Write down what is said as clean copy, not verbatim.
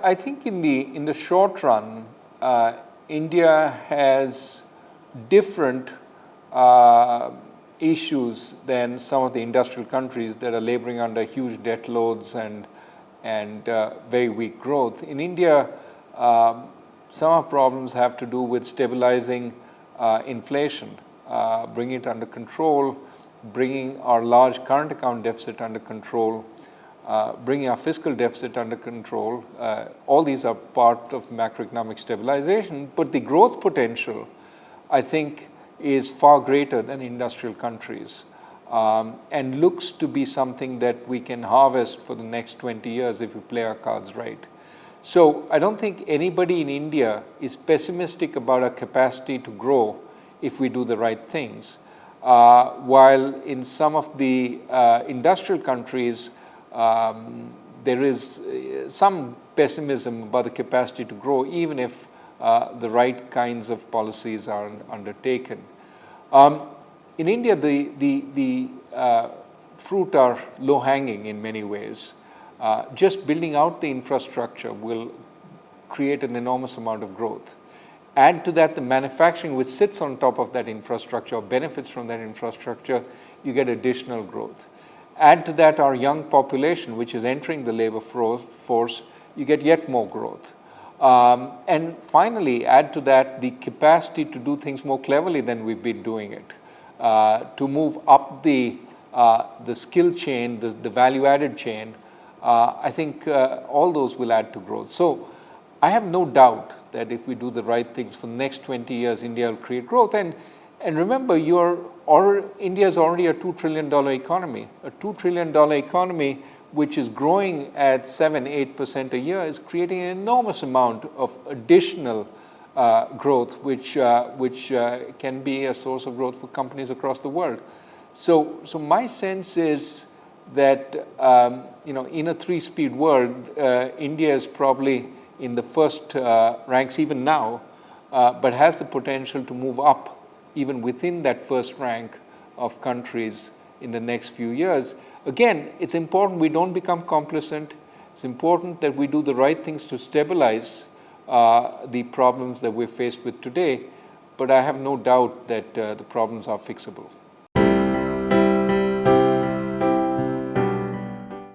I think in the short run, India has different issues than some of the industrial countries that are laboring under huge debt loads and very weak growth. In India, some of the problems have to do with stabilizing inflation, bringing it under control, bringing our large current account deficit under control, bringing our fiscal deficit under control. All these are part of macroeconomic stabilization, but the growth potential, I think, is far greater than industrial countries, and looks to be something that we can harvest for the next 20 years if we play our cards right. So I don't think anybody in India is pessimistic about our capacity to grow if we do the right things. While in some of the industrial countries, there is some pessimism about the capacity to grow, even if the right kinds of policies are undertaken. In India, the fruit are low-hanging in many ways. Just building out the infrastructure will create an enormous amount of growth. Add to that the manufacturing which sits on top of that infrastructure or benefits from that infrastructure, you get additional growth. Add to that our young population which is entering the labor force, you get yet more growth. And finally, add to that the capacity to do things more cleverly than we've been doing it, to move up the skill chain, the value-added chain. I think all those will add to growth. So I have no doubt that if we do the right things for the next 20 years, India will create growth. And remember, India is already a $2 trillion economy. A $2 trillion economy which is growing at 7-8% a year is creating an enormous amount of additional growth, which can be a source of growth for companies across the world. So my sense is that in a 3-speed world, India is probably in the first ranks even now, but has the potential to move up even within that first rank of countries in the next few years. Again, it's important we don't become complacent. It's important that we do the right things to stabilize the problems that we're faced with today, but I have no doubt that the problems are fixable.